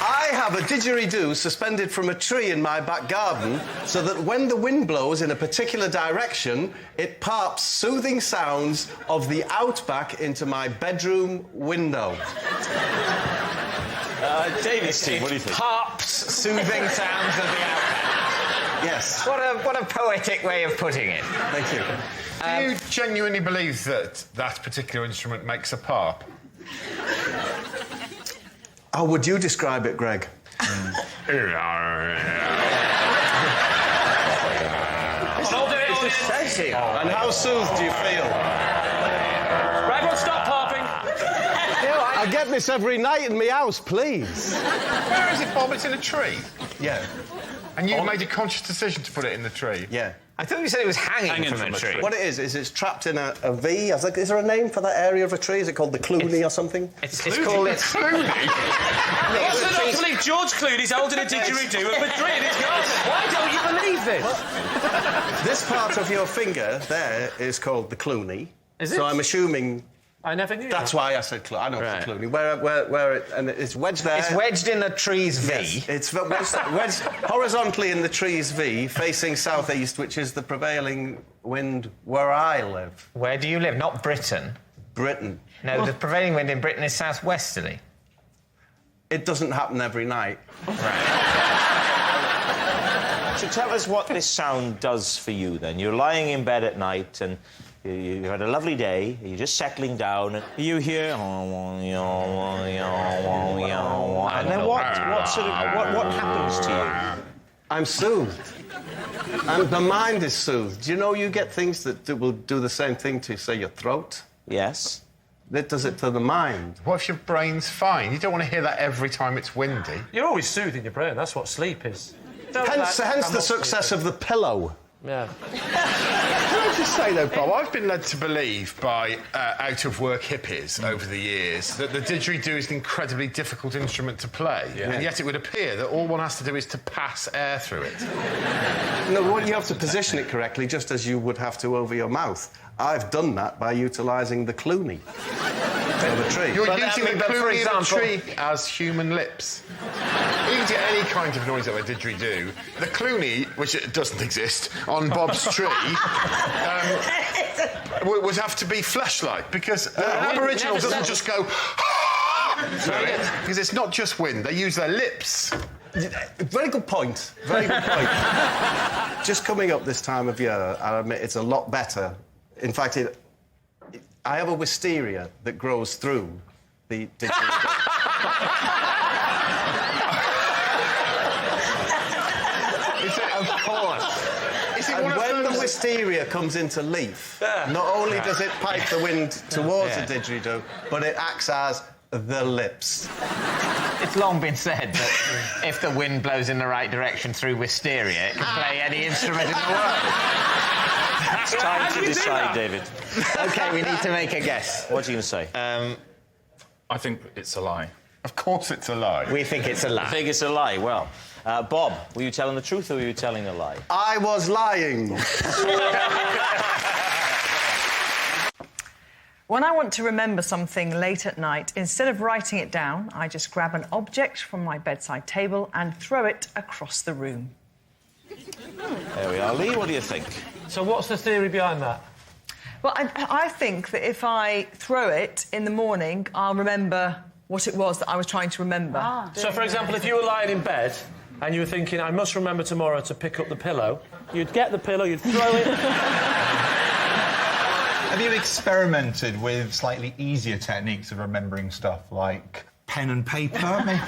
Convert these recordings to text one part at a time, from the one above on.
I have a digeridoo suspended from a tree in my back garden so that when the wind blows in a particular direction, it parps soothing sounds of the outback into my bedroom window. David, Steve, what do you think? Parps soothing sounds of the outback. Yes. What a poetic way of putting it. Thank you. Do you genuinely believe that that particular instrument makes a parp? How would you describe it, Greg? And how soothed do you feel? Right, everyone stop parping. I get this every night in my house, please. Where is it, Bob? It's in a tree. Yeah. And you made a conscious decision to put it in the tree? Yeah. I thought you said it was hanging from a tree. What it is it's trapped in a V. I was like, is there a name for that area of a tree? Is it called the Clooney or something? It's called... Clooney? What's it not to believe George Clooney's holding a didgeridoo at Madrid in his garden? Why don't you believe this? This part of your finger there is called the Clooney. Is it? So I'm assuming... I never knew That's that. why I said I know it's the Clooney. Where it... And it's wedged there. It's wedged in the tree's V. Yes, it's wedged horizontally in the tree's V, facing southeast, which is the prevailing wind where I live. Where do you live? Not Britain. Britain. No, the prevailing wind in Britain is southwesterly. It doesn't happen every night. So tell us what this sound does for you, then. You're lying in bed at night and you had a lovely day, you're just settling down, and you hear... And then what happens to you? I'm soothed. And the mind is soothed. You know, you get things that will do the same thing to, say, your throat. Yes. That does it to the mind. What if your brain's fine? You don't want to hear that every time it's windy. You're always soothing your brain. That's what sleep is. Hence the success of the pillow. Yeah. Can I just say, though, Bob, I've been led to believe by out-of-work hippies over the years that the didgeridoo is an incredibly difficult instrument to play. Yeah. And yet it would appear that all one has to do is to pass air through it. No, you have to position it correctly, just as you would have to over your mouth. I've done that by utilising the Clooney of a tree. You're using the Clooney of a tree as human lips. You can get any kind of noise out of a didgeridoo. The Clooney, which doesn't exist, on Bob's tree, would have to be flesh-like, because an Aboriginal doesn't just go... because it's not just wind, they use their lips. Very good point. Very good point. Just coming up this time of year, I admit it's a lot better. In fact, I have a wisteria that grows through the didgeridoo. Of course. And when the wisteria comes into leaf, not only does it pipe the wind towards the didgeridoo, but it acts as the lips. It's long been said that if the wind blows in the right direction through wisteria, it can play any instrument in the world. It's time to decide, David. OK, we need to make a guess. What are you going to say? I think it's a lie. Of course it's a lie. We think it's a lie. I think it's a lie. Well, Bob, were you telling the truth or were you telling a lie? I was lying. When I want to remember something late at night, instead of writing it down, I just grab an object from my bedside table and throw it across the room. There we are. Lee, what do you think? So what's the theory behind that? Well, I think that if I throw it in the morning, I'll remember what it was that I was trying to remember. So, for example, if you were lying in bed and you were thinking, I must remember tomorrow to pick up the pillow, you'd get the pillow, you'd throw it... Have you experimented with slightly easier techniques of remembering stuff, like pen and paper, maybe?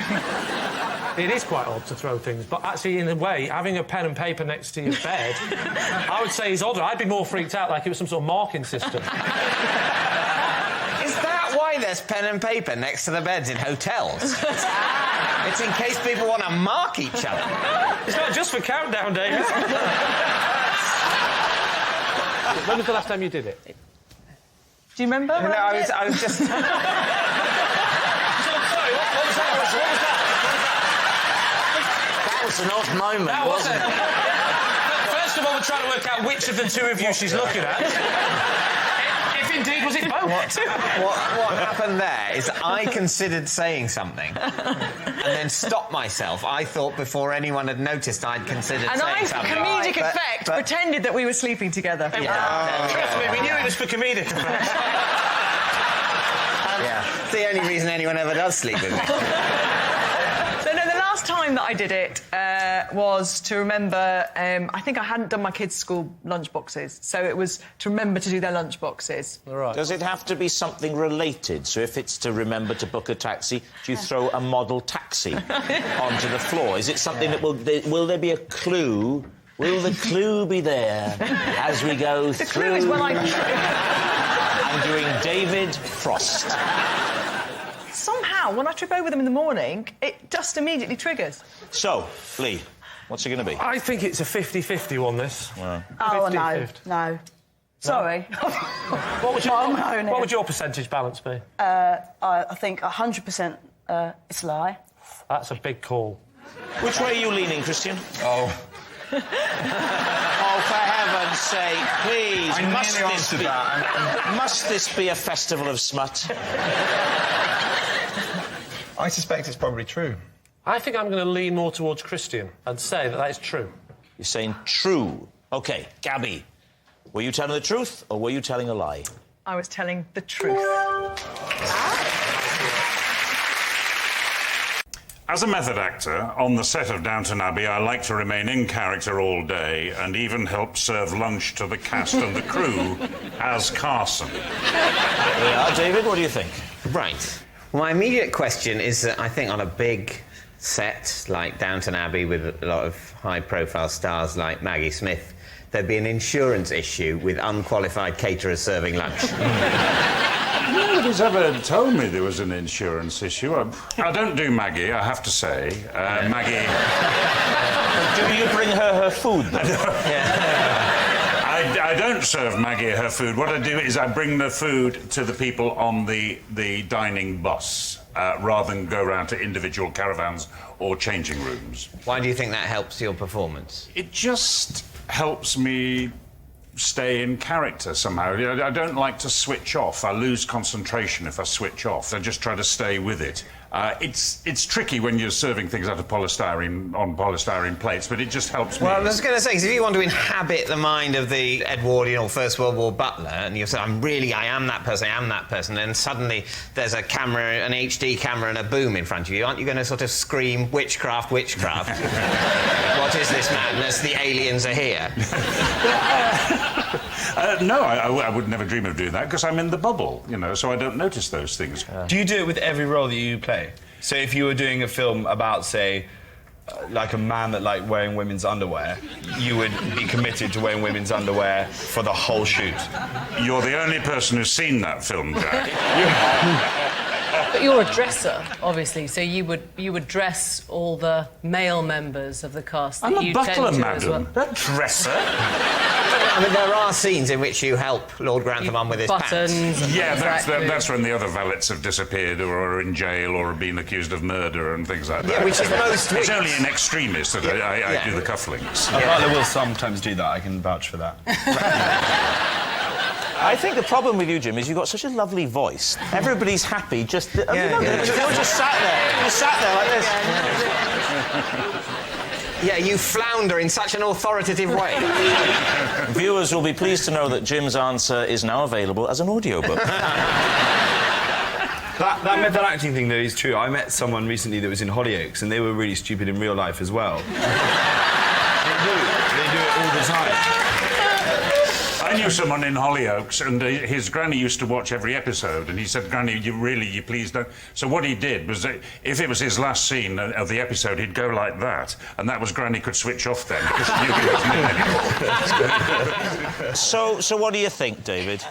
It is quite odd to throw things, but actually, in a way, having a pen and paper next to your bed, I would say is odder. I'd be more freaked out like it was some sort of marking system. Is that why there's pen and paper next to the beds in hotels? It's in case people want to mark each other. It's not just for countdown days. When was the last time you did it? Do you remember? No, I was just... Sorry, what was that? That was an odd moment, wasn't it? First of all, we're trying to work out which of the two of you she's looking at. If indeed was it both. What happened there is I considered saying something, and then stopped myself. I thought before anyone had noticed I'd considered And saying I, something. comedic effect, pretended that we were sleeping together. Trust me, we knew it was for comedic effect. Yeah. It's the only reason anyone ever does sleep with me. So, no, the last time that I did it was to remember... I think I hadn't done my kids' school lunch boxes, so it was to remember to do their lunch boxes. Right. Does it have to be something related? So if it's to remember to book a taxi, do you throw a model taxi onto the floor? Is it something that will there be a clue? Will the clue be there as we go The through? clue is when I... I'm doing David Frost. Somehow, when I trip over them in the morning, it just immediately triggers. So, Lee, what's it going to be? I think it's a 50-50 one, this. Oh, 50-50. no. Sorry. What would your percentage balance be? I think 100% it's a lie. That's a big call. Which way are you leaning, Christian? Oh. Oh, for heaven's sake, please, must this be a festival of smut? I suspect it's probably true. I think I'm going to lean more towards Christian and say that is true. You're saying true. OK, Gabby, were you telling the truth or were you telling a lie? I was telling the truth. As a method actor, on the set of Downton Abbey, I like to remain in character all day and even help serve lunch to the cast and the crew as Carson. Yeah, David, what do you think? Right. My immediate question is that I think on a big set like Downton Abbey with a lot of high-profile stars like Maggie Smith, there'd be an insurance issue with unqualified caterers serving lunch. Nobody's ever told me there was an insurance issue. I don't do Maggie, I have to say. Maggie... Do you bring her food, then? I don't serve Maggie her food. What I do is I bring the food to the people on the dining bus, rather than go around to individual caravans or changing rooms. Why do you think that helps your performance? It just helps me stay in character somehow. I don't like to switch off. I lose concentration if I switch off. I just try to stay with it. It's tricky when you're serving things out of polystyrene plates, but it just helps me. Well, I was going to say, 'cause if you want to inhabit the mind of the Edwardian or First World War butler, and you say, I am that person, then suddenly there's a camera, an HD camera and a boom in front of you, aren't you going to sort of scream, witchcraft, witchcraft? What is this madness? The aliens are here. No, I would never dream of doing that, because I'm in the bubble, you know, so I don't notice those things. Do you do it with every role that you play? So if you were doing a film about, say, like a man that liked wearing women's underwear, you would be committed to wearing women's underwear for the whole shoot? You're the only person who's seen that film, Jack. But you're a dresser, obviously, so you would dress all the male members of the cast that I'm you a butler, tend to madam. as well. Not dresser. I mean, there are scenes in which you help Lord Grantham on with his Buttons. pants. And Yeah, tracksuit. that's when the other valets have disappeared or are in jail or have been accused of murder and things like that. Yeah, which is most It's weeks. only in extremis that I do the cufflinks. A butler will sometimes do that, I can vouch for that. I think the problem with you, Jim, is you've got such a lovely voice. Everybody's happy, just... You're just sat there. You're sat there like this. Yeah, you flounder in such an authoritative way. Viewers will be pleased to know that Jim's answer is now available as an audiobook. That method acting thing, though, is true. I met someone recently that was in Hollyoaks, and they were really stupid in real life as well. They do it all the time. I knew someone in Hollyoaks, and his granny used to watch every episode, and he said, Granny, you please don't... So what he did was, that if it was his last scene of the episode, he'd go like that, and that was Granny could switch off then, because she knew he wasn't in anymore. So what do you think, David?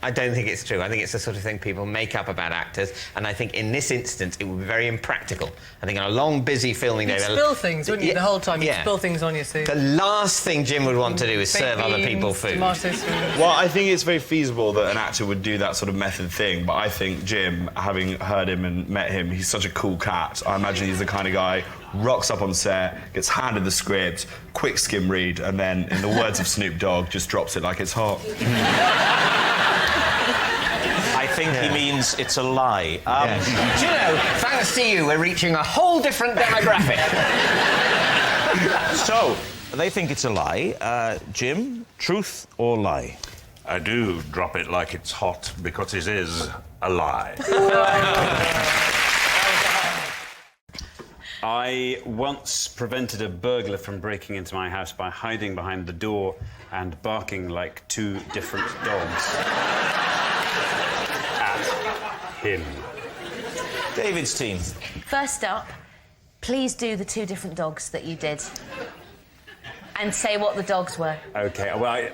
I don't think it's true. I think it's the sort of thing people make up about actors, and I think in this instance it would be very impractical. I think on a long, busy filming day... You'd spill things, wouldn't you, the whole time? You'd spill things on your suit. The last thing Jim would want to do is serve other people food. Well, I think it's very feasible that an actor would do that sort of method thing, but I think Jim, having heard him and met him, he's such a cool cat. I imagine he's the kind of guy rocks up on set, gets handed the script, quick skim read, and then, in the words of Snoop Dogg, just drops it like it's hot. I think he means it's a lie. Do you know, thanks to you, we're reaching a whole whole different demographic. So, they think it's a lie. Jim, truth or lie? I do drop it like it's hot because it is a lie. I once prevented a burglar from breaking into my house by hiding behind the door and barking like two different dogs at him. David's team. First up, please do the two different dogs that you did. And say what the dogs were. OK, well, I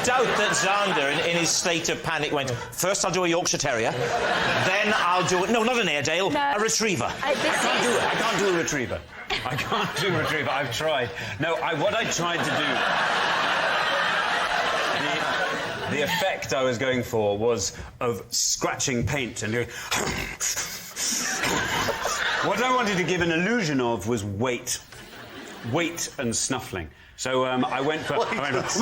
doubt that Xander, in his state of panic, went, first I'll do a Yorkshire Terrier, then I'll do... No, not an Airedale, a Retriever. I can't do a Retriever. I can't do a Retriever. I've tried. No, what I tried to do... The effect I was going for was of scratching paint and doing... What I wanted to give an illusion of was weight and snuffling. So I went for... Has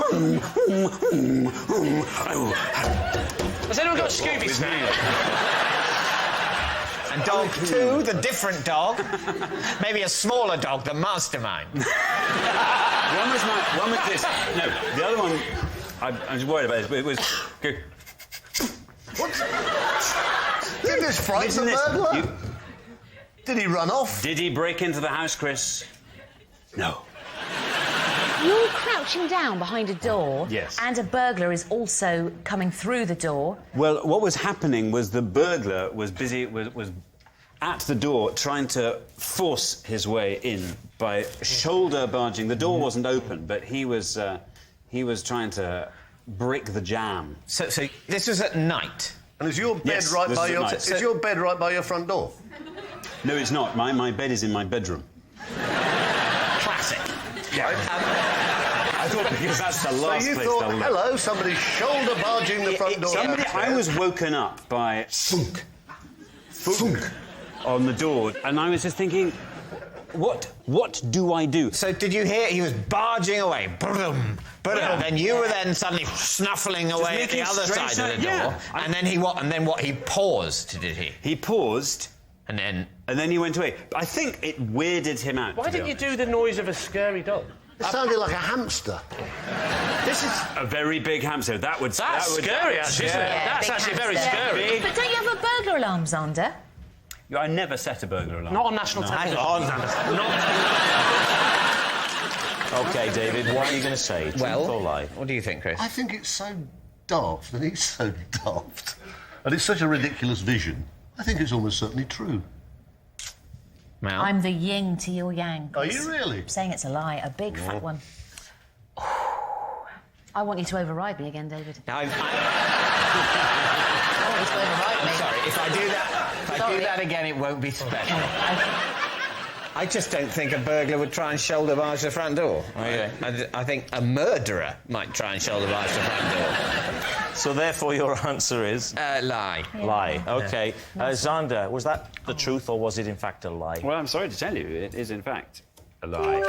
anyone got Scooby Snack? And dog 2, the different dog. Maybe a smaller dog, the mastermind. One was this. No, the other one... I'm just worried about this, but it was... What? Did this frighten the burglar? Did he run off? Did he break into the house, Chris? No. You're crouching down behind a door. Yes. And a burglar is also coming through the door. Well, what was happening was the burglar was busy, was at the door trying to force his way in by shoulder barging. The door wasn't open, but he was trying to break the jam. So this was at night? And is your bed Yes, right this by is your... at night. Is your bed right by your front door? No, it's not. My bed is in my bedroom. Classic. Yeah. I thought because that's the last so you place thought, they'll look. hello, somebody's shoulder barging the front door. I was woken up by thunk on the door, and I was just thinking, what do I do? So did you hear he was barging away? Brum, brum, and you were then suddenly snuffling away at the other side of the door. And then he paused, did he? He paused. And then he went away. I think it weirded him out. Why didn't you do the noise of a scary dog? It sounded like a hamster. This is a very big hamster. That's scary, actually. Yeah. That's actually very scary. But don't you have a burglar alarm, Xander? I never set a burglar alarm. Not on national television. Hang on. OK, David, what are you going to say? Truth or lie? What do you think, Chris? I think it's so daft, and he's so daft. And it's such a ridiculous vision. I think it's almost certainly true. Mal? I'm the yin to your yang. Are you really? I'm saying it's a lie, a big fat one. I want you to override me again, David. I want you to override me. Sorry, if I do that again, it won't be special. I just don't think a burglar would try and shoulder barge the front door. Okay. I think a murderer might try and shoulder barge the front door. So therefore your answer is? Lie. Yeah. Lie. OK. Xander, was that the truth or was it in fact a lie? Well, I'm sorry to tell you, it is in fact a lie.